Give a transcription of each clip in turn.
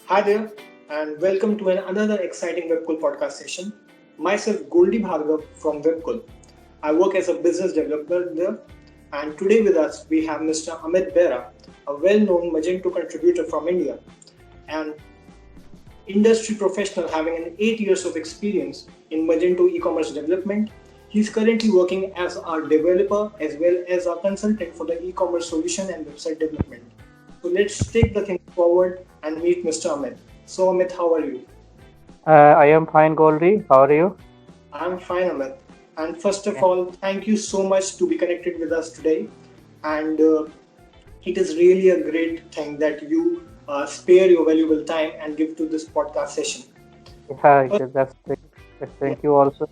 Hi there, and welcome to another exciting Webcool podcast session. Myself, Goldie Bhargav from Webcool. I work as a business developer there, and today with us we have Mr. Amit Bera, a well known Magento contributor from India, and industry professional having an 8 years of experience in Magento e-commerce development. He's currently working as our developer as well as a consultant for the e-commerce solution and website development. So let's take the thing forward and meet Mr. Amit. So Amit, how are you? I am fine, Goldie. How are you? I'm fine, Amit. And first of Yeah. all, thank you so much to be connected with us today. And it is really a great thing that you spare your valuable time and give to this podcast session. Yeah, First, that's great. Yes, yeah, thank you also.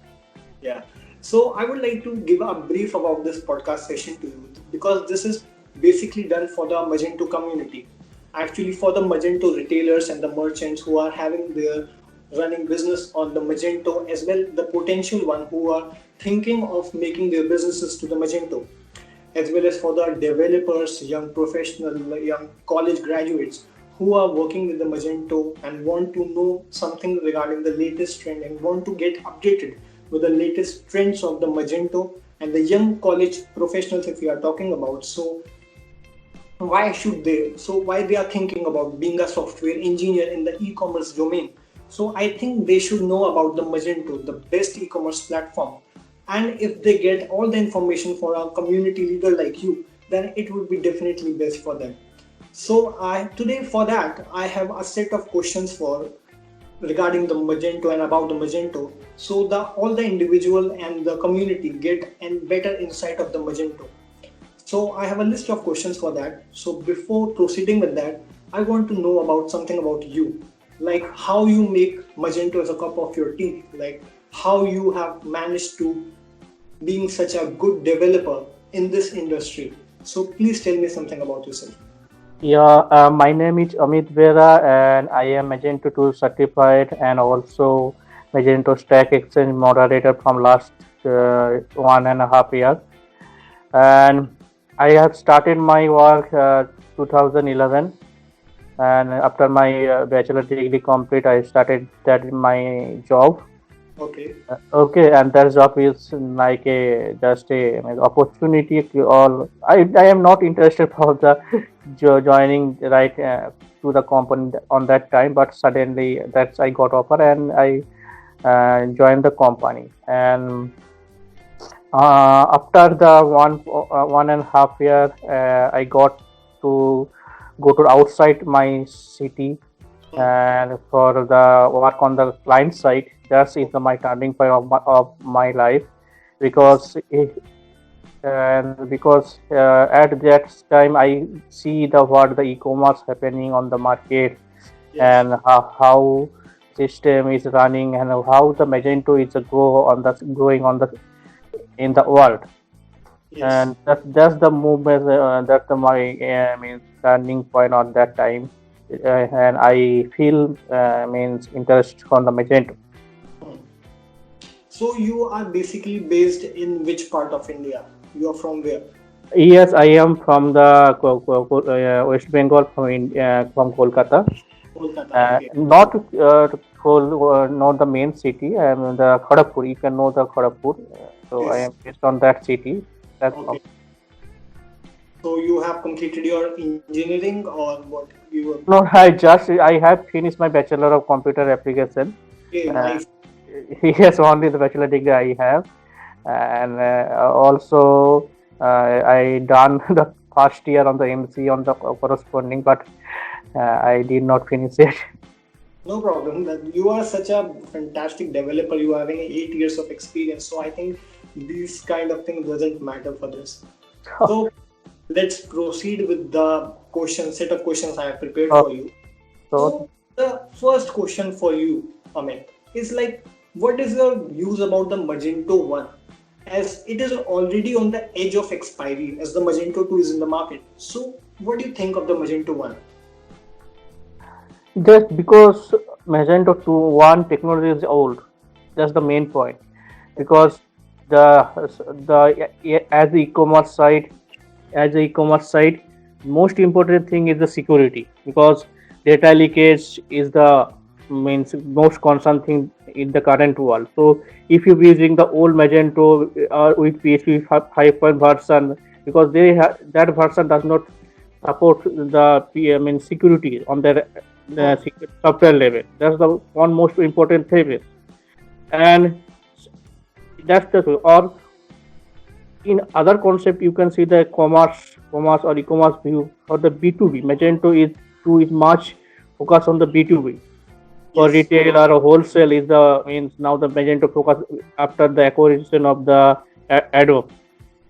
yeah. So I would like to give a brief about this podcast session to you because this is basically done for the Magento community. Actually, for the Magento retailers and the merchants who are having their running business on the Magento, as well the potential one who are thinking of making their businesses to the Magento, as well as for the developers, young professional, young college graduates who are working with the Magento and want to know something regarding the latest trend and want to get updated with the latest trends of the Magento and the young college professionals if we are talking about. So why should they? So why they are thinking about being a software engineer in the e-commerce domain? So I think they should know about the Magento, the best e-commerce platform. And if they get all the information for a community leader like you, then it would be definitely best for them. So I today for that I have a set of questions for regarding the Magento and about the Magento. So the all the individual and the community get a better insight of the Magento. So I have a list of questions for that. So before proceeding with that, I want to know about something about you, like how you make Magento as a cup of your tea, like how you have managed to being such a good developer in this industry. So please tell me something about yourself. My name is Amit Bera, and I am Magento 2 certified and also Magento Stack Exchange moderator from last 1.5 years. And I have started my work 2011, and after my bachelor degree complete, I started that in my job. Okay. Okay, and that job is like a just a opportunity to all. I am not interested for the joining right to the company on that time, but suddenly that's I got offer and I joined the company. And after the 1.5 year, I got to go to outside my city Hmm. and for the work on the client side. That is my turning point of my life because at that time I see the what the e-commerce happening on the market Yes. and how system is running and how the Magento is growing on the in the world. Yes. And that's the movement, that's my means turning point on that time. And I feel means interest on the Magento. Hmm. So you are basically based in which part of India? You are from where? Yes, I am from the West Bengal, from Kolkata. Kolkata. Okay. Not not the main city. I am in the Kharagpur. You can know the Kharagpur. So I Yes. am based on that city. That's Okay. all. So you have completed your engineering or what? You were No, I have finished my bachelor of computer application. okay. Uh, Nice. yes, only the bachelor degree I have, and also I done the first year on the MC on the corresponding, but I did not finish it. No problem. That you are such a fantastic developer. You are having 8 years of experience. So I think these kind of things doesn't matter for this. So let's proceed with the question set of questions I have prepared so, for you. so So the first question for you, Amit, is like, what is your views about the Magento 1? As it is already on the edge of expiry, as the Magento 2 is in the market. So what do you think of the Magento 1? just because Magento 2.1 technology is old, that's the main point. Okay. Because the as the e-commerce side, most important thing is the security because data leakage is the means most concern thing in the current world. So if you're using the old Magento with PHP 5 version, because that version does not support the mean security on their Oh, software level. That's the one most important thing. And that's the or in other concept you can see the commerce or e-commerce view for the B2B. Magento is much focused on the B2B. For yes. retail or wholesale is the means now the Magento focus after the acquisition of the Adobe.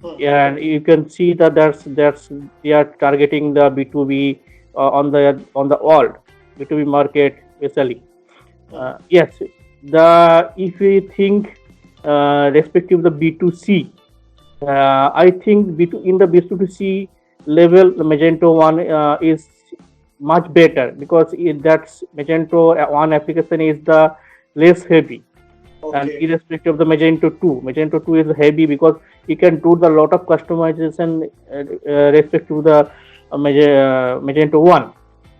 Hmm. And you can see that that's they are targeting the B2B on the world B2B market especially. Hmm. Yes, the if we think respective the B2C, I think B2 in the B2C level, the Magento one is much better because that's Magento one application is the less heavy, and Okay. irrespective of the Magento 2 is heavy because you can do the lot of customization respect to the Magento 1.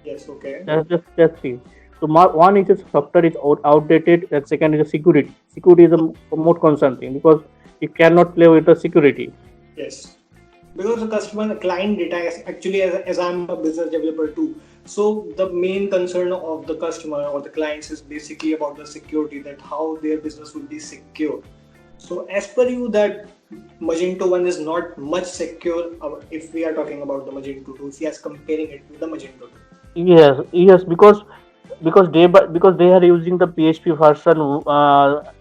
Yes. Okay. That's three. So one is the software is outdated, and second is the security. Security is a more concern thing because you cannot play with the security. Yes. Because the customer the client data is actually as I'm a business developer too. So the main concern of the customer or the clients is basically about the security, that how their business will be secure. So as per you, that Magento 1 is not much secure if we are talking about the Magento 2, if we are comparing it with the Magento 2. Yes, because they are using the PHP version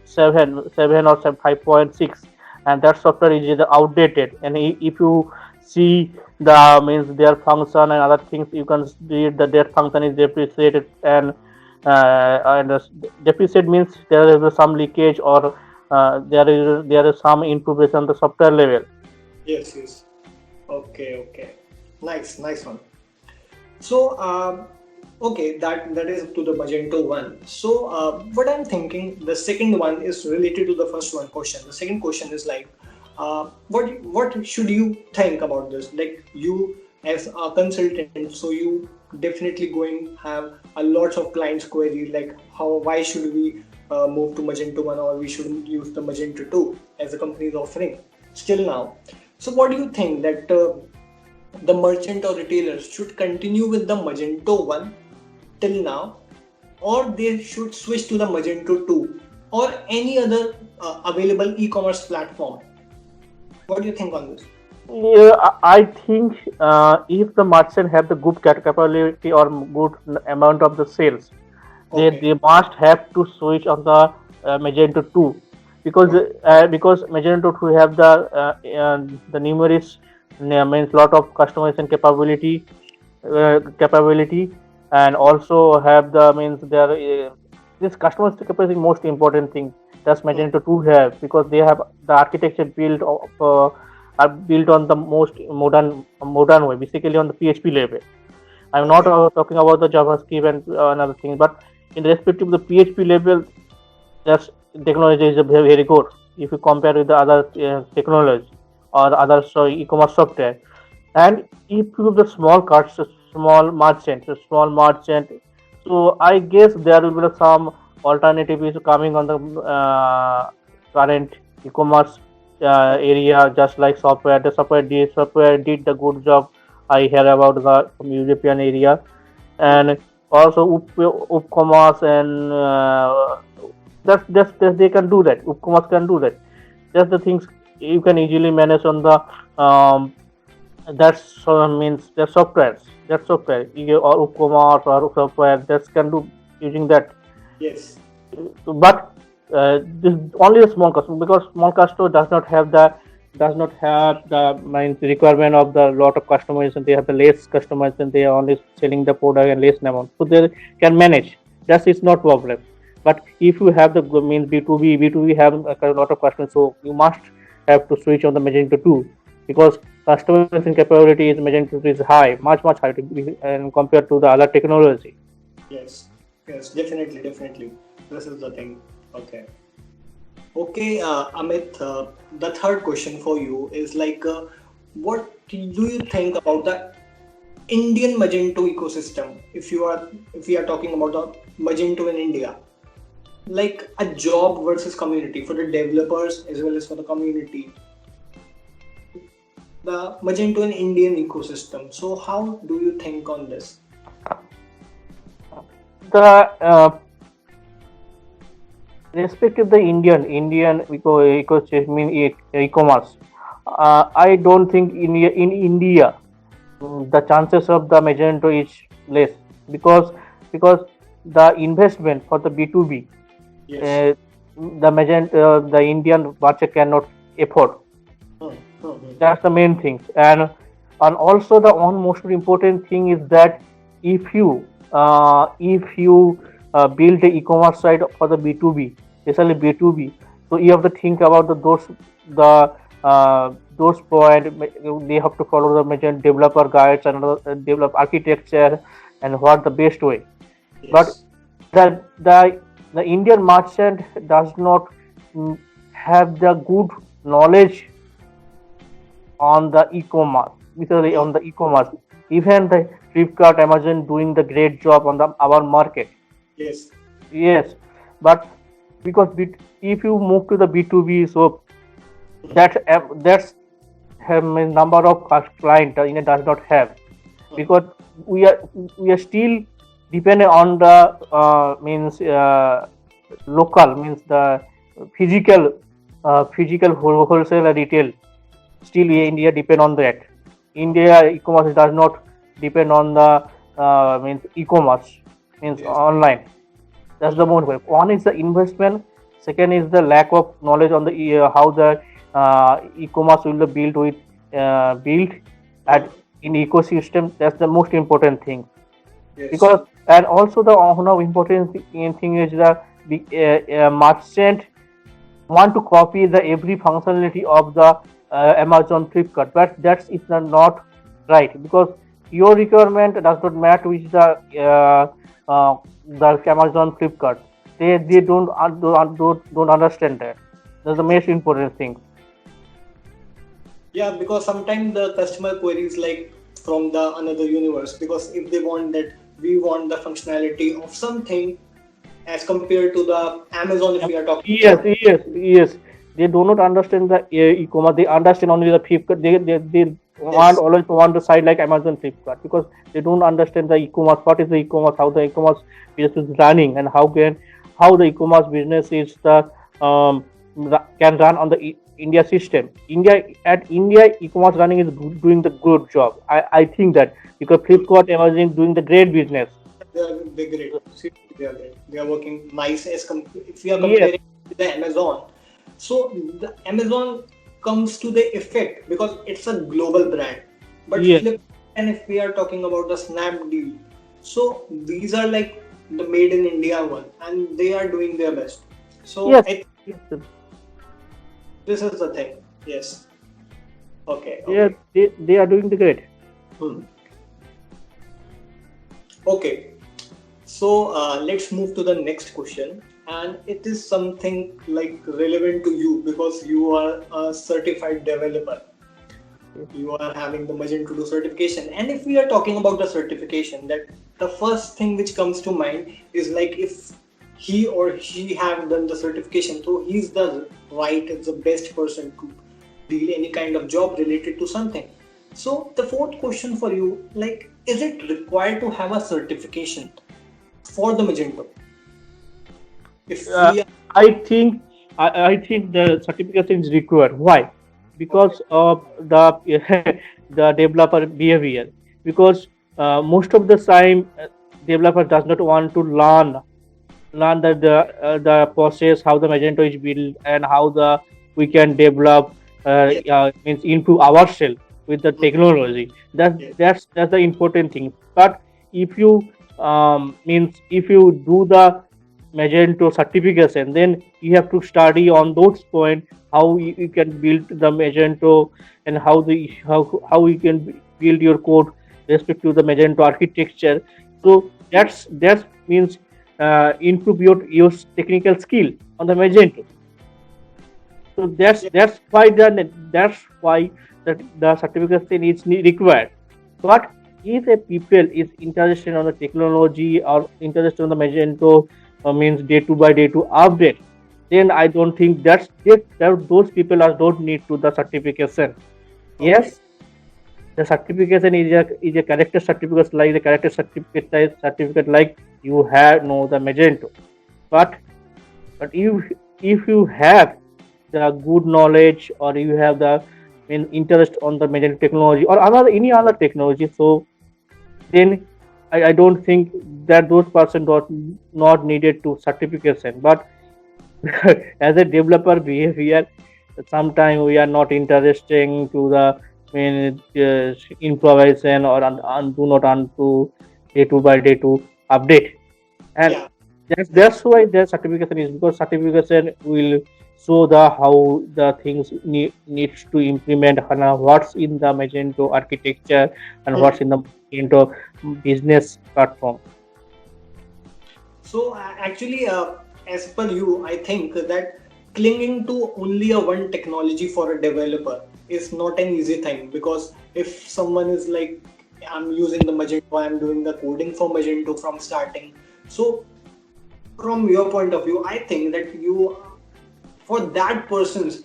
7 or 5.6, and that software is outdated. And if you see the means their function and other things, you can see that their function is depreciated and depreciate means there is some leakage or there is some improvement on the software level. Yes, yes. Okay, okay. Nice, nice one. So, okay, that is to the Magento one. So, what I'm thinking, the second one is related to the first one question. The second question is like, what should you think about this? Like you as a consultant, so you definitely going have a lots of clients query like why should we move to Magento one or we shouldn't use the Magento two as the company is offering still now. So, what do you think that? The merchant or retailers should continue with the Magento 1 till now, or they should switch to the Magento 2 or any other available e-commerce platform. What do you think on this? Yeah, I think if the merchant have the good capability or good amount of the sales, Okay. they must have to switch on the Magento 2 because Okay. Magento 2 have the numerous means lot of customization capability, and also have the means there this customization capability is most important thing that's Hmm. Magento 2 have because they have the architecture built of are built on the most modern way, basically on the PHP level. I'm not Okay. talking about the JavaScript and another thing, but in respect to the PHP level, that's technology is very, very good if you compare with the other technology or other e-commerce software. And if you have the small carts, small merchant, so I guess there will be some alternative is coming on the current e-commerce area, just like software. The software did the good job. I hear about the from European area, Hmm. and also upcommerce and that's they can do that. Upcommerce can do that. That's the things you can easily manage on the that's means the softwares. That software or upcommerce or software that can do using that. Yes. But this only a small customer because small customer does not have the means requirement of the lot of customers and they have the less customers and they are only selling the product and less amount so they can manage. That is not problem. But if you have the means B2B have a lot of customers, so you must have to switch on the Magento 2 because customization capability is Magento 2 is high, much high and compared to the other technology. Yes. Yes. Definitely. Definitely. This is the thing. Okay. Okay, Amit. The third question for you is like, what do you think about the Indian Magento ecosystem. If we are talking about the Magento in India, like a job versus community for the developers as well as for the community, the Magento in Indian ecosystem. So how do you think on this? The respect of the Indian ecosystem in e-commerce, I don't think in India the chances of the Magento is less because because the investment for the B2B, Yes. uh, the Indian merchant cannot afford. Hmm, hmm, hmm. That's the main thing. And also the one most important thing is that if you build the e-commerce site for the B2B, especially B2B, so you have to think about the those point. They have to follow the major developer guides and develop architecture and what the best way. But Yes. the Indian merchant does not mm, have the good knowledge on the e-commerce, especially Hmm. on the e-commerce. Even the Flipkart, Amazon doing the great job on the our market. Yes. Yes, but because if you move to the B2B, so Hmm, that's have a number of client India does not have, hmm. because we are still dependent on the means local, means the physical wholesale and retail. Still India depend on that. India e-commerce does not depend on the means e-commerce, means Yes. online. That's the most important. One is the investment. Second is the lack of knowledge on the how the e-commerce will be built with built Hmm. at in ecosystem. That's the most important thing. Yes. Because and also the one of important thing is the merchant want to copy the every functionality of the Amazon, Flipkart, but that's it's not right, because your requirement does not match with the Amazon, Flipkart. They don't understand that. That's the most important thing. Yeah, because sometimes the customer queries like from the another universe, because if they want that we want the functionality of something as compared to the Amazon, if we are talking Yes, about. yes. They do not understand the e-commerce. They understand only the Flipkart. They want Yes. always want the side like Amazon, Flipkart, because they don't understand the e-commerce. What is the e-commerce? How the e-commerce business is running, and how the e-commerce business is the can run on the India system. India e-commerce running is doing the good job. I think that because Hmm. Flipkart, Amazon is doing the great business. They're great. Seriously, they are great. They are working nice if we are Yes, comparing with the Amazon. So the Amazon comes to the effect because it's a global brand. But yes, Flip, and if we are talking about the Snapdeal, so these are like the made in India one, and they are doing their best. So yes, yes. this is the thing. Yes. Okay. Yeah, Okay. they are doing the great. Hmm. Okay. So let's move to the next question, and it is something like relevant to you because you are a certified developer. Yes. You are having the Magento to do certification, and if we are talking about the certification, that the first thing which comes to mind is like if he or she have done the certification, so he's the right, the best person to deal any kind of job related to something. So the fourth question for you, like, is it required to have a certification for the Magento? If Uh, we are I think I think the certification is required. Why? okay, Because of the the developer behavior. Because most of the time, developer does not want to learn the process, how the Magento is built, and how the we can develop yes, means improve ourselves with the mm, technology. yes, That's the important thing. But if you means if you do the Magento certification, then you have to study on those points how you can build the Magento, and how you can build your code respect to the Magento architecture. mm, So that means improve your technical skill on the Magento. So yes, that's why that the certification is required. But if a people is interested on the technology or interested on the Magento, means day to by day to update, then I don't think that those people are don't need to the certification. Okay. Yes, the certification is a character certificate, like the character certificate like you have know the Magento. But if you have the good knowledge, or you have the interest on the Magento technology or another any other technology, so then I don't think that those person not needed to certification. But as a developer behavior, sometimes we are not interesting to the improvisation or do not undo day to by day to update. And Yeah. that's why the certification is, because certification will show the how the things needs to implement, and what's in the Magento architecture and Hmm. what's in the Magento business platform. So actually, as per you, I think that clinging to only a one technology for a developer is not an easy thing, because if someone is like, I'm using the Magento, I'm doing the coding for Magento from starting. So from your point of view, I think that you, for that person's,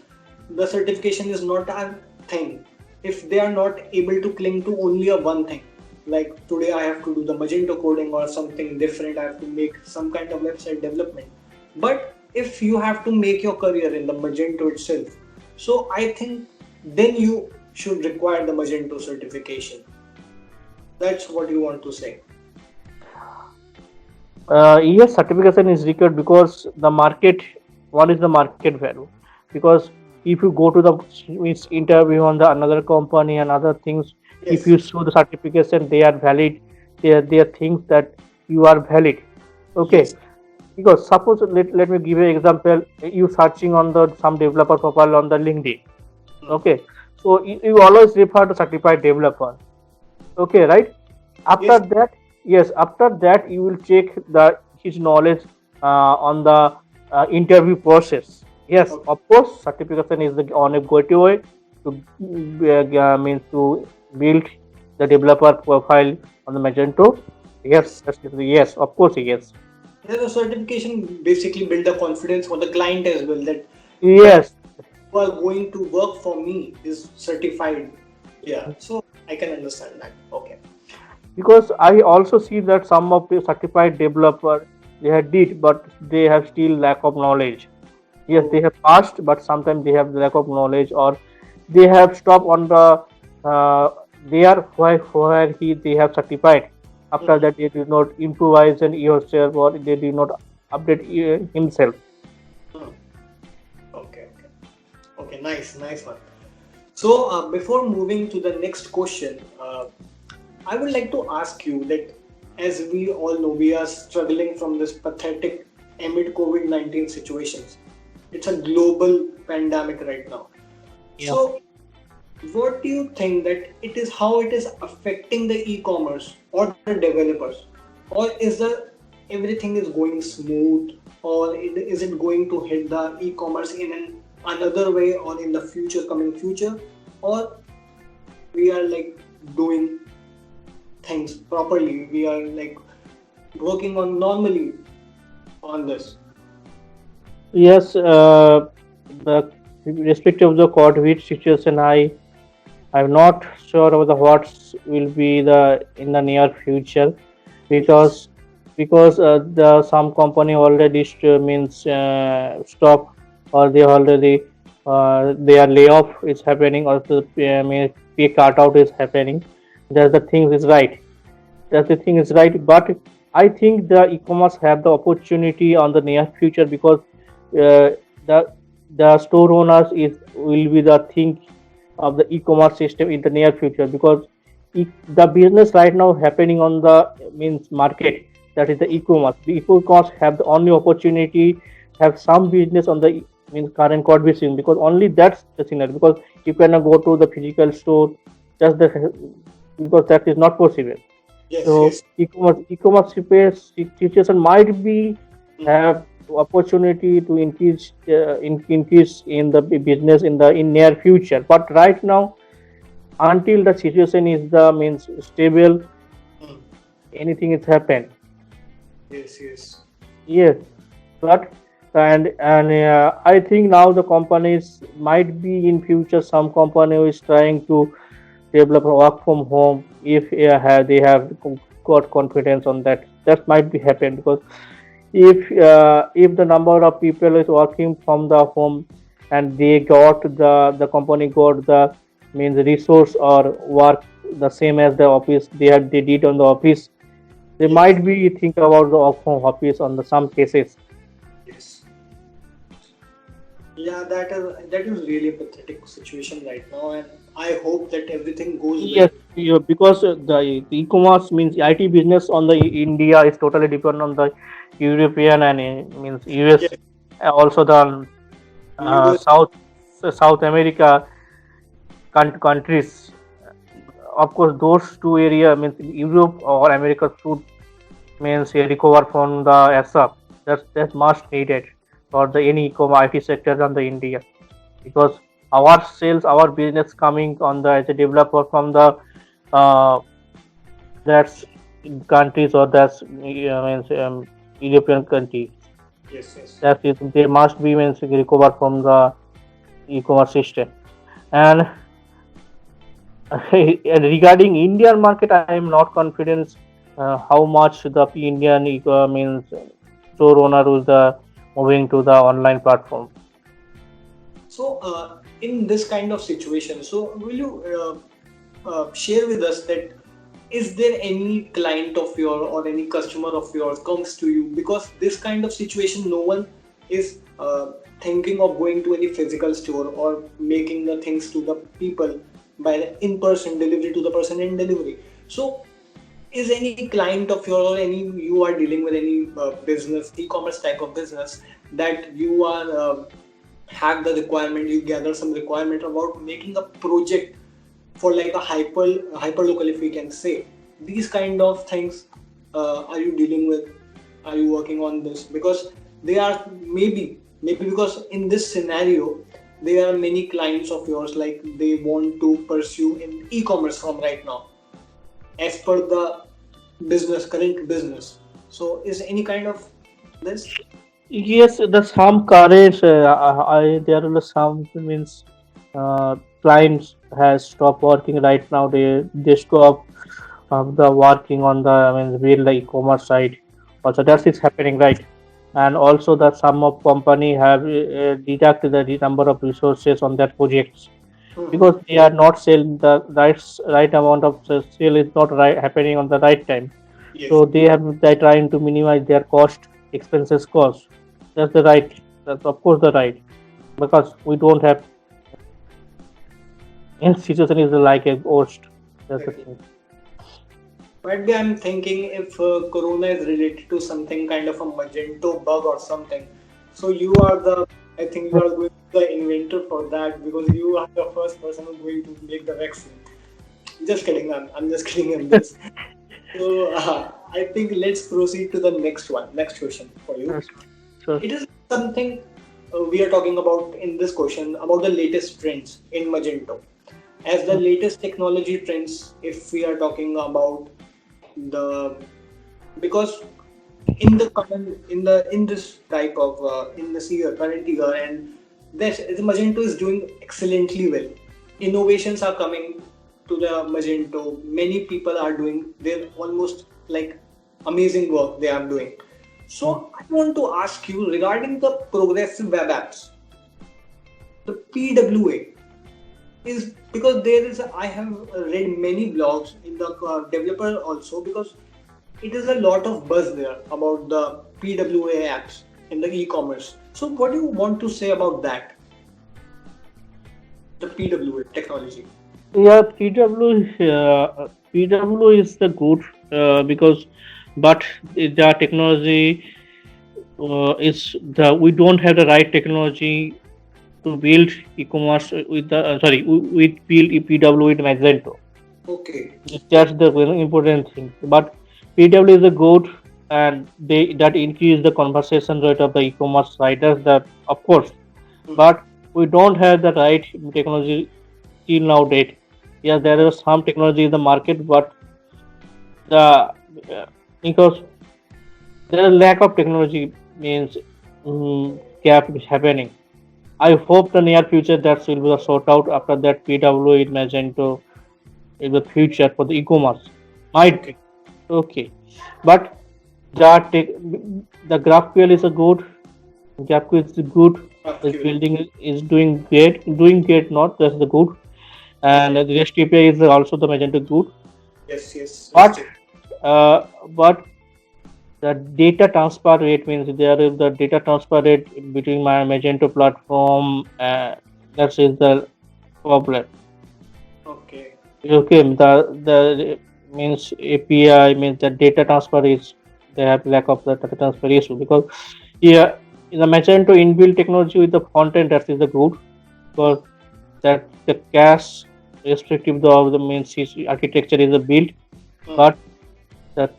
the certification is not a thing if they are not able to cling to only a one thing. Like today I have to do the Magento coding or something different, I have to make some kind of website development. But if you have to make your career in the Magento itself, so I think then you should require the Magento certification. That's what you want to say. Yes, certification is required because the market, what is the market value? Because if you go to the means interview on the another company and other things, if Yes. you show the certification, they are valid. They are things that you are valid. Okay, Yes. because suppose let me give you an example. You searching on the some developer profile on the LinkedIn. Hmm. Okay, so you always refer to certified developer. Okay, right? After Yes. that, yes, after that you will check the his knowledge on the interview process. Yes, Okay. of course, certification is the on a good way to means to build the developer profile on the Magento. Yes, Yes. yes, of course, yes, Yeah, the certification basically build the confidence for the client as well, that the yes. who are going to work for me is certified. Yeah, so I can understand that. Okay. Because I also see that some of the certified developer they have did, but they have still lack of knowledge. Yes, Oh. they have passed, but sometimes they have lack of knowledge, or they have stopped on the there where they have certified. After Mhm. that, they do not improvise and yourself, or they do not update himself. Mhm. Okay, okay, okay. Nice, nice one. So before moving to the next question, I would like to ask you that, as we all know, we are struggling from this pathetic amid COVID-19 situations. It's a global pandemic right now. Yeah. So what do you think that it is, how it is affecting the e-commerce or the developers, or is the everything is going smooth, or is it going to hit the e-commerce in another way, or in the future, coming future, or we are like doing things properly, we are like working on normally on this. Yes. The respect of the COVID situation, I'm not sure of the what will be the in the near future, Yes. because the some company already means stop, or they already their layoff is happening, or the mean pay cut out is happening. That's the thing is right. That's the thing is right. But I think the e-commerce have the opportunity on the near future, because the store owners is will be the thing of the e-commerce system in the near future, because the business right now happening on the means market, that is the e-commerce. The e-commerce have the only opportunity have some business on the means current code basing, because only that's the scenario, because you cannot go to the physical store, just the because that is not possible. Yes. So Yes. e-commerce space situation might be Mhm. have opportunity to increase in the business in the in near future. But right now until the situation is the means stable, Hmm. anything is happened. Yes, yes. Yes, but and I think now the companies might be in future some company who is trying to develop a work from home if they have got confidence on that. That might be happen because if the number of people is working from the home and they got the company got the means resource or work the same as the office they did on the office, they Yes, might be think about the work from office on the some cases. yes. Yeah, that is really a pathetic situation right now, and I hope that everything goes well. Yes, because the e-commerce means IT business on the India is totally dependent on the European and means US, Yes, also the US. South America countries. Of course, those two area means Europe or America should means recover from the ESSA. That's much needed for the any e-commerce IT sector on the India because our sales, our business coming on the as a developer from the uh, that's countries or that's means European countries. Yes, yes. That is, they must be means recover from the e-commerce system. And and regarding Indian market, I am not confident how much the Indian means store owner who's the moving to the online platform. So, in this kind of situation, so will you share with us that is there any client of your or any customer of yours comes to you because this kind of situation no one is thinking of going to any physical store or making the things to the people by the in-person delivery to the person in delivery. So is any client of yours or any you are dealing with any business e-commerce type of business that you are have the requirement, you gather some requirement about making a project for like a hyper local, if we can say these kind of things, are you dealing with, are you working on this because they are maybe because in this scenario there are many clients of yours like they want to pursue in e-commerce from right now as per the business current business. So is any kind of this? Yes, the some courage. There are some means clients has stopped working right now. They stop the working on the I mean real e-commerce side. Also, that is happening right. And also that some of company have deducted the number of resources on that projects Mm-hmm. because they are not selling the right amount of sale is not right happening on the right time, Yes. so they're trying to minimize their expenses cost. That's the right. That's of course the right because we don't have in situation is like a ghost. That's the Exactly. thing. Might be I'm thinking if corona is related to something kind of a Magento bug or something. So you are the, I think you are going to be the inventor for that because you are the first person who's going to make the vaccine. Just kidding, I'm just kidding on this. So I think let's proceed to the next one, next question for you. Yes, sure. It is something we are talking about in this question about the latest trends in Magento. As the latest technology trends, if we are talking about the because in the current in this type of in this year current year and this the Magento is doing excellently well. Innovations are coming to the Magento. Many people are doing they're almost like amazing work they are doing. So I want to ask you regarding the progressive web apps, the PWA is because there is I have read many blogs in the developer also because it is a lot of buzz there about the PWA apps in the e-commerce. So what do you want to say about that, the PWA technology? Yeah, PW is the good because but the technology is the we don't have the right technology to build e-commerce with the with build PW with Magento. Okay. That's the very important thing. But PW is a good and they that increase the conversation rate of the e-commerce writers that of course, Hmm. but we don't have the right technology till now date. Yeah, there is some technology in the market, but the because there is lack of technology means gap is happening. I hope the near future that will be sort out. After that, PW it Magento in the future for the e-commerce might Okay. be okay, but the the GraphQL is a good. GraphQL is good. Is GraphQL. building is doing great. Not that's the good, and Okay. the REST API is also the Magento good, Yes, yes. but Rested. uh, but the data transfer rate means there is the data transfer rate between my Magento platform. That is the problem. Okay. Okay, the means API means the data transfer is they have lack of the data transfer issue because here in the Magento inbuilt technology with the content that is the good because that the cache restrictive of the main architecture is a built, Hmm. but the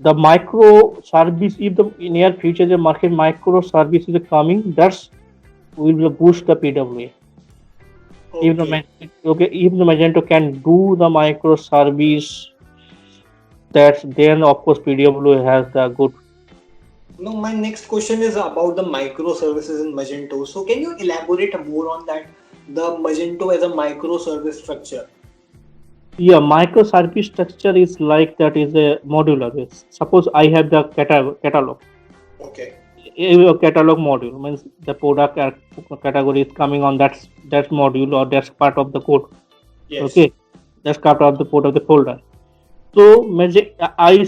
the micro service if the in near future the market micro service is coming that's will boost the PWA. If the Okay. okay, if the Magento can do the micro service, that's then of course PWA has the good. Now, my next question is about the microservices in Magento. So, can you elaborate more on that? The Magento as a microservice structure. Yeah, microservice structure is like that is a modular. Suppose I have the catalog. Okay. A catalog module means the product category is coming on that module or that's part of the code. Yes. Okay, that's part of the code of the folder. So I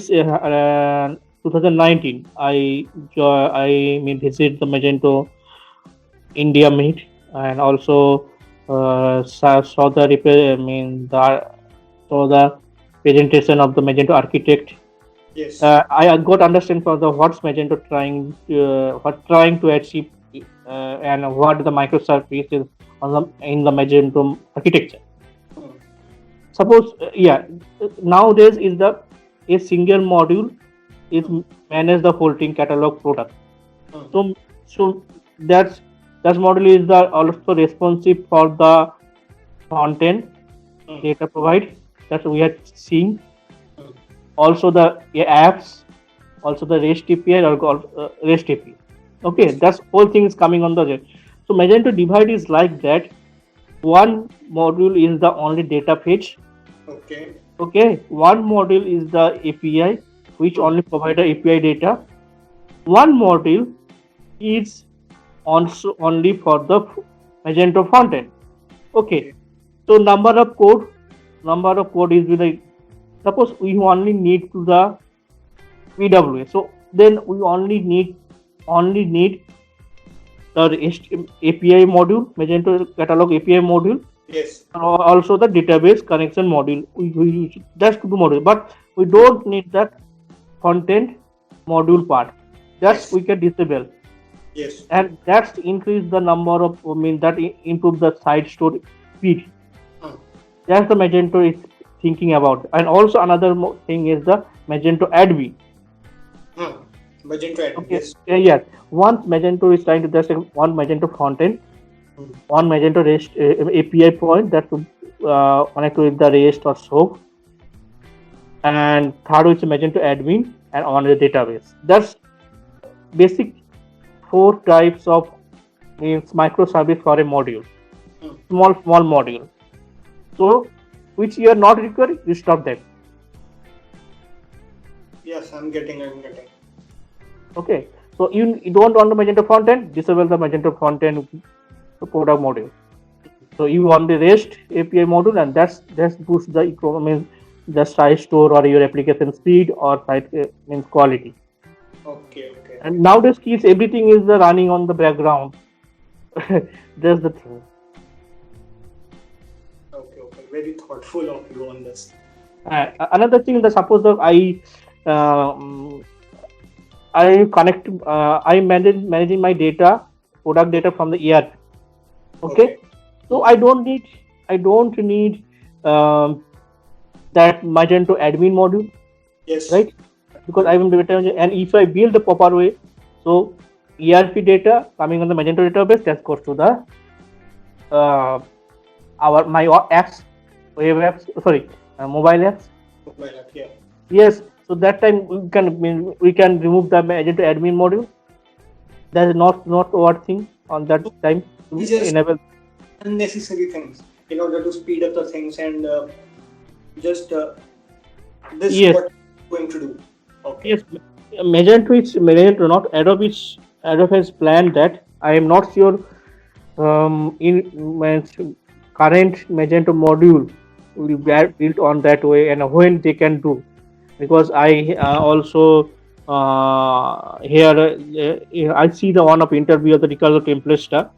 2019 I mean visit the Magento India meet and also saw the I mean the saw the presentation of the Magento architect. Yes. I got understand for the what's Magento trying to achieve and what the microservice is on in the Magento architecture. Hmm. Suppose nowadays is the a single module is Hmm. manage the whole thing catalog product. Hmm. So that's that module is the also responsive for the content Hmm. data provide that we are seeing Hmm. also the apps also the REST API or REST API. Okay, Yes. that's whole thing is coming on the there. So Magento divide is like that. One module is the only data page. Okay. Okay, one module is the API which Hmm. only provide the API data. One module is also only for the Magento frontend. Okay, Okay. so number of code is like suppose we only need to the PWA. So then we only need the API module, Magento catalog API module, Yes. and also the database connection module. We use just two module, but we don't need that content module part. That's Yes. we can disable, Yes. and that's increase the number of. I mean that improve the side store speed. Hmm. That's the Magento is thinking about, and also another thing is the Magento admin. Hmm. Magento admin. Okay, Yes. yes. Once Magento is trying to just one Magento content, Hmm. one Magento REST API point that to connect with the REST or SOAP, and third is Magento admin and on the database. That's basic four types of means microservice for a module, Hmm. small module. So which you are not required, you stop them. Yes. I'm getting. I'm getting. Okay, so you don't want the Magento content, disable the Magento content product module. So you want the REST API module, and that's boost the means the site store or your application speed or site means quality. Okay. Okay. And nowadays, keys everything is running on the background. That's the thing. Okay. Okay. Very thoughtful of you on this. Another thing that suppose that um, I connect I managing my data product data from the ERP. Okay, Okay. so Hmm. I don't need um, that Magento admin module, Yes. right? Because I will be better and if I build the proper way, so ERP data coming on the Magento database that goes to the uh, our my apps web apps, sorry, mobile apps. Mobile app, yeah. Yes, so that time we can remove the Magento admin module. That is not what thing on that So time we to just enable. unnecessary things in order to speed up the things and just this Yes, what we're going to do. Okay. yes. Magento, not Adobe. Adobe has planned that. I am not sure. In my current Magento module will be built on that way, and when they can do, because I also here I see the one of interview of the Ricardo Templesta,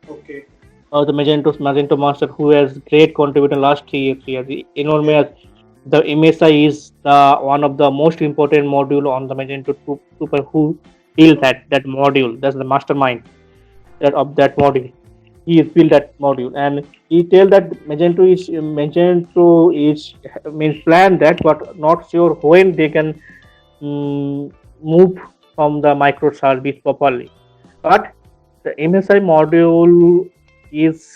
Okay. the Magento master who has great contribution last 3 years. The Yes. enormous, the MSI is the one of the most important module on the Magento 2 who built that module. That's the mastermind that of that module. He has built that module, and he tell that Magento is means plan that, but not sure when they can move from the microservice properly. But the MSI module is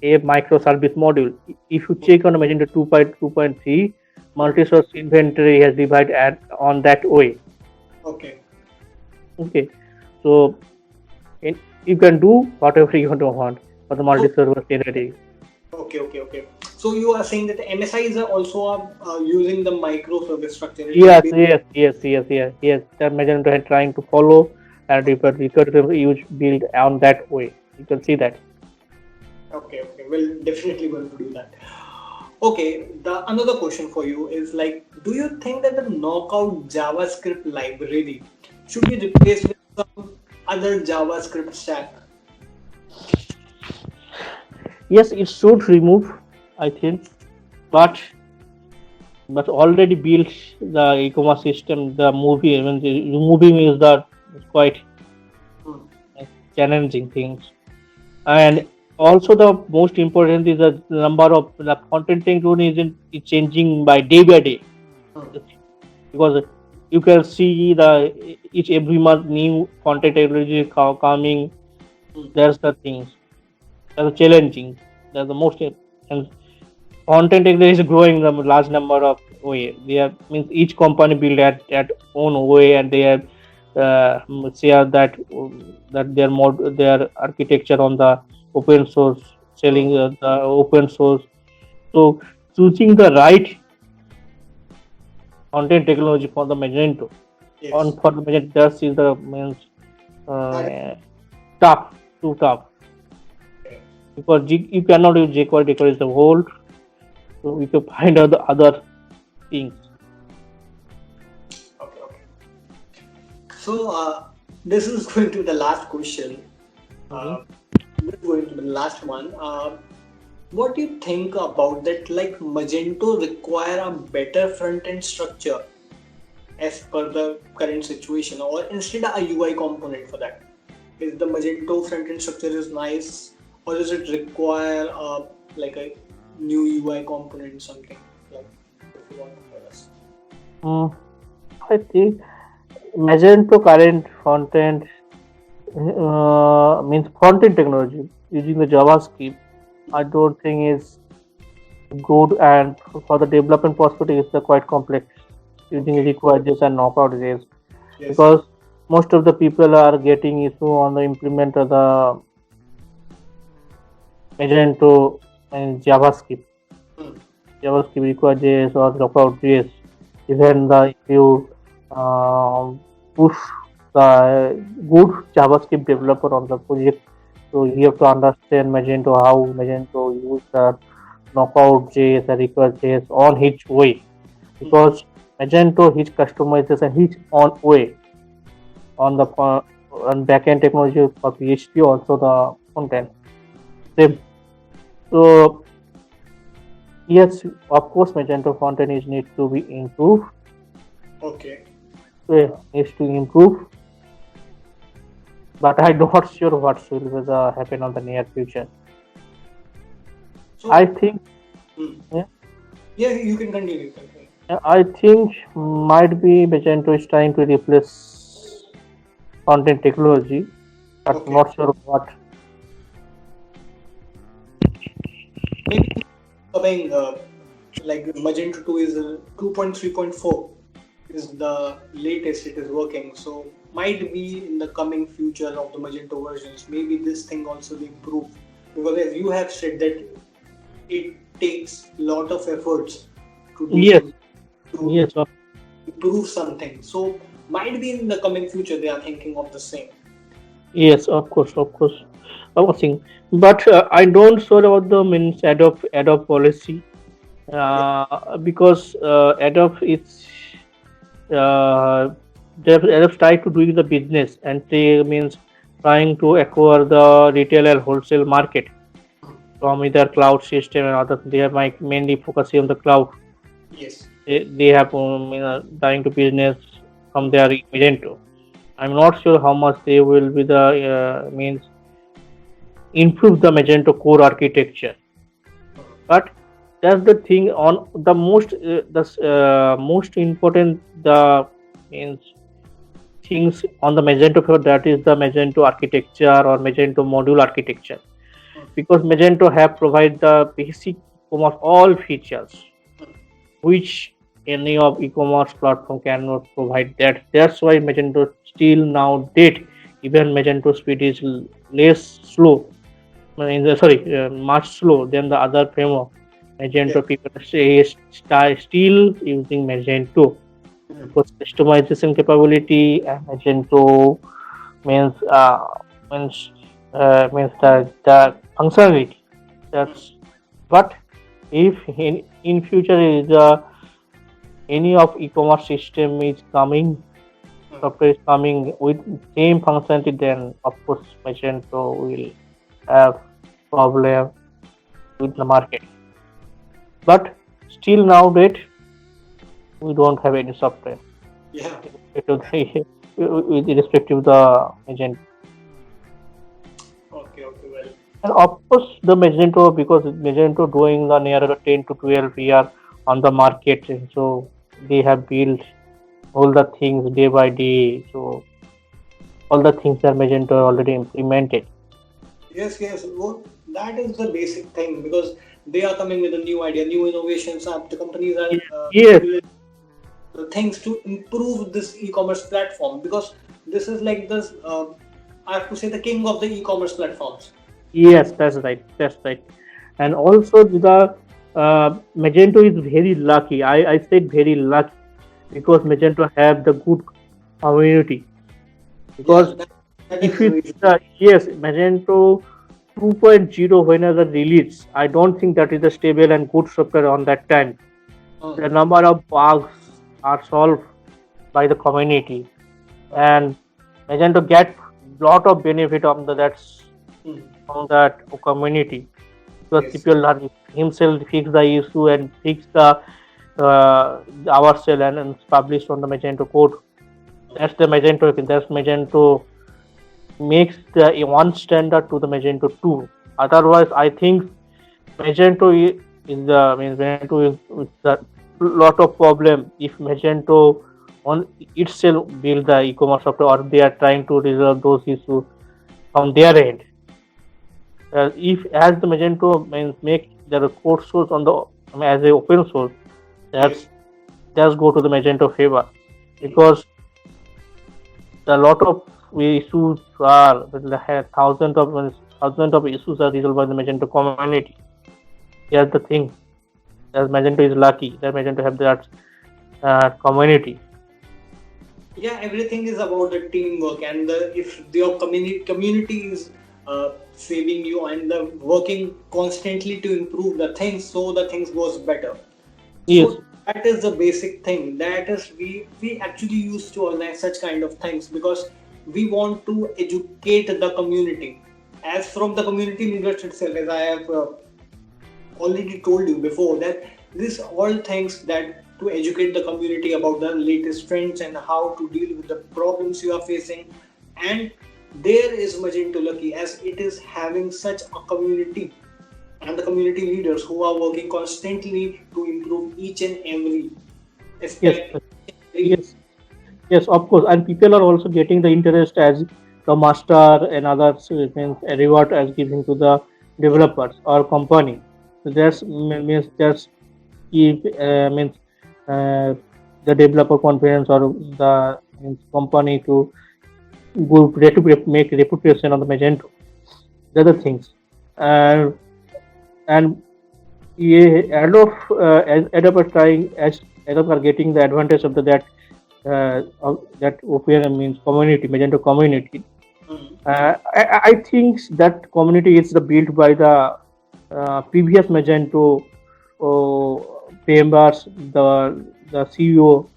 a microservice module. If you check on Magento 2.2.3, multi-source inventory has divided on that way. Okay. Okay, so you can do whatever you want for the So multi-server scenario. okay. So you are saying that the MSI is also using the microservice structure. It is Yes, based. yes. The Magento is trying to follow and recursive use build on that way. You can see that. Okay. We'll definitely going to do that. Okay, the another question for you is like, do you think that the knockout JavaScript library should be replaced with some other JavaScript stack? Yes, it should remove, I think, but already built the e-commerce system. The movie, I mean, removing is the quite Hmm. challenging things. And also the most important is the number of the content technology isn't is changing by day, Hmm. because you can see the each every month new content technology coming. Hmm. There's the things that's challenging. That's the most, and content technology is growing the large number of way. They are means each company build at own way, and they have share that their architecture on the open source, Hmm. selling the open source. So choosing the right content technology for the Magento on Yes. for the Magento, that is the means That uh, tough, too tough, is because you cannot use jQuery. jQuery is the whole, so we can find out the other things. okay. So this is going to be the last question. Mhm. Uh, this is going to be the last one. What do you think about that? Like Magento require a better front end structure as per the current situation, or instead a UI component for that? Is the Magento front end structure is nice, or does it require like a new UI component something like? If you want to tell us. Mm, I think Magento current front-end means front-end technology using the JavaScript. I don't think is good, and for the development perspective, it's quite complex using Okay. requires and knockout JS, Yes. because most of the people are getting issue on the implement of the Magento and JavaScript. Hmm. JavaScript requires JS or knockout JS. Even the if you push the good JavaScript developer on the project, so you have to understand Magento, how Magento use the knockout JS and require JS on his way, Hmm. because Magento his customization his own way on the on backend technology for PHP, also the content same. So yes, of course Magento content is need to be improved. Okay. Needs to improve, but I'm not sure what will happen on the near future. I So, think, hmm. yeah, Yeah, you can continue. You can continue. I think might be Magento is trying to replace content technology, but Okay. not sure what. Maybe coming like Magento 2 is 2.3.4 is the latest it is working. So might be in the coming future of the Magento versions, maybe this thing also will improve. Because as you have said that it takes lot of efforts to Yes, do to yes, improve something. So might be in the coming future they are thinking of the same. yes, of course, of course. I was saying, but I don't sure about the means Adobe policy Yeah. because Adobe is they've tried to do the business and they means trying to acquire the retail and wholesale market from either cloud system and other. They are mainly focusing on the cloud. Yes. They have trying to business from their Magento. I'm not sure how much they will be the means improve the Magento core architecture, but that's the thing on the most important the means things on the Magento code, that is the Magento architecture or Magento module architecture, because Magento have provide the basic e-commerce all features which any of e-commerce platform cannot provide. That's why Magento still now date even Magento speed is less slow. Much slow than the other framework. Yeah. Magento people say still using Magento because customization capability and Magento means means the functionality. That's but if in future is any of e-commerce system is coming, software is coming with same functionality, then of course Magento will have problem with the market. But still now date we don't have any software Yeah. with respect to the Magento. Okay. Okay. Well. And of course, the Magento, because Magento doing the near 10 to 12 year on the market, and so they have built all the things day by day. So all the things that Magento already implemented. Yes, yes. Well, that is the basic thing because they are coming with a new idea, new innovations. The companies are Yes, doing the things to improve this e-commerce platform because this is like this. I have to say the king of the e-commerce platforms. yes, that's right. That's right. And also the Magento is very lucky. I said very lucky because Magento have the good community. Yeah, Because that is if the you reason. yes, Magento 2.0 when the release, I don't think that is a stable and good software on that time. Uh, The number of bugs are solved by the community, uh, and Magento get lot of benefit mm, from that community because yes, people are himself fix the issue and fix the ourselves and publish on the Magento code. That's the Magento. That's Magento makes the one standard to the Magento 2. Otherwise, I think Magento is the means Magento is the lot of problem if Magento on itself build the e-commerce software or they are trying to resolve those issues from their end. If as the Magento means make the code source on the as a open source, yes, that's go to the Magento favor because a lot of issues are thousands of issues are resolved by the Magento community. Here's the thing: that Magento is lucky that Magento have that community. yeah. Everything is about the teamwork and the if your community is saving you and the working constantly to improve the things, so the things goes better. Yes, So that is the basic thing. That is we actually used to organize such kind of things because we want to educate the community. As from the community leaders itself, as I have already told you before, that this all things that to educate the community about the latest trends and how to deal with the problems you are facing. And there is Magento Lucky as it is having such a community and the community leaders who are working constantly to improve each and every yes, aspect. yes, yes. Of course, and people are also getting the interest as the master and others means a reward as giving to the developers or company. So that's means just keep means uh, the developer confidence or the means company to make reputation on the Magento. The other things, and and yeah, Adobe are trying as Adobe are getting the advantage of that OPM means community Magento community. Mhm. I think that community is built by the previous Magento members, the CEO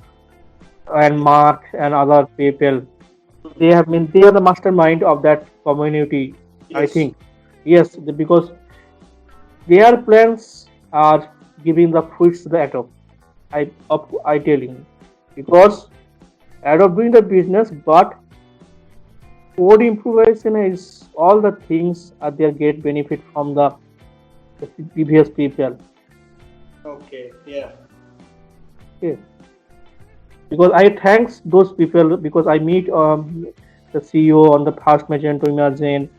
and Mark and other people. They are the mastermind of that community. I Yes. think yes, because their plans are giving the fruits to the Adobe. I telling you because Adobe doing the business, but code improvisation is all the things are they get benefit from the previous people. Okay. Yeah. Okay. Because I thanks those people because I meet the CEO on the past Magento Imagine.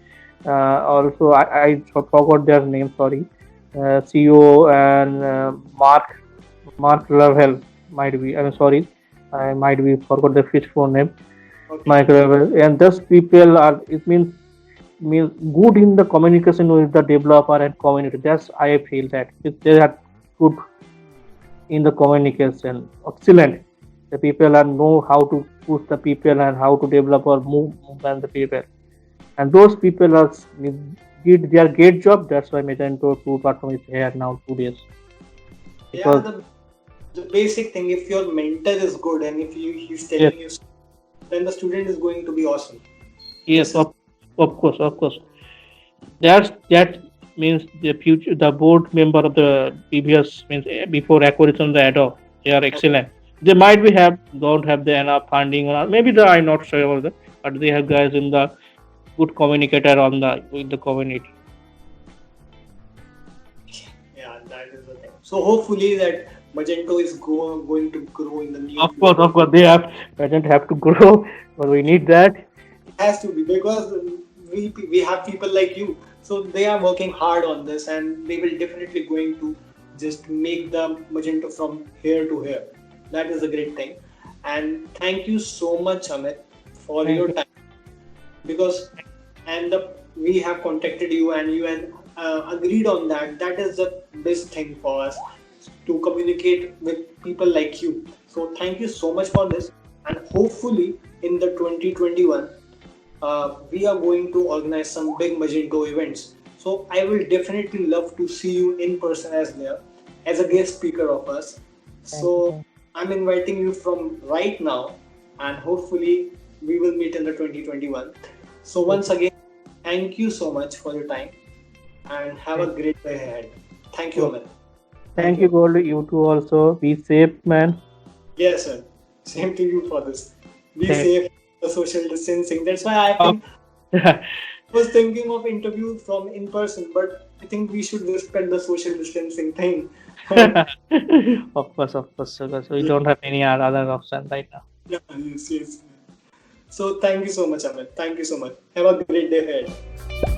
Also, I forgot their name. Sorry, CEO and Mark Lovell might be. I'm sorry, I might be forgot the fifth phone name. Okay. Mark Lovell, and those people are. It means good in the communication with the developer and community. That's I feel that they are good in the communication. Excellent. The people are know how to push the people and how to develop or move and the people. And those people are did their great job. That's why Magento 2 platform is here now 2 days Yeah. because The basic thing, if your mentor is good and if he's yes, telling you, then the student is going to be awesome. yes, This is of course. That means the future the board member of the previous means before acquisition the Adobe they are okay. excellent. They might be have don't have the enough funding or maybe they I'm not sure about that, but they have guys in the good communicator on the with the community. Yeah, that is the thing. So hopefully that Magento is going to grow in the near future. Of course, they have doesn't have to grow, but we need that. It has to be because we have people like you, so they are working hard on this, and they will definitely going to just make the Magento from here to here. That is a great thing, and thank you so much, Amit, for Thank your you. time because and we have contacted you and you and agreed on that. That is the best thing for us to communicate with people like you. So thank you so much for this, and hopefully in the 2021 we are going to organize some big Magento events. So I will definitely love to see you in person as there as a guest speaker of us. Thank you. So I'm inviting you from right now, and hopefully we will meet in the 2021. So Thank once again, thank you so much for your time, and have a you. great day ahead. Thank you, Okay. Amit. Thank Thank you, you. Gold. You too also. Be safe, man. Yes, sir. Same to you for this. Be Thank. safe. The social distancing. That's why I Of think I was thinking of interview from in person, but I think we should respect the social distancing thing. of course, because we Yeah, don't have any other option right now. yeah, yes, yes. So thank you so much, Amit. Thank you so much. Have a great day ahead.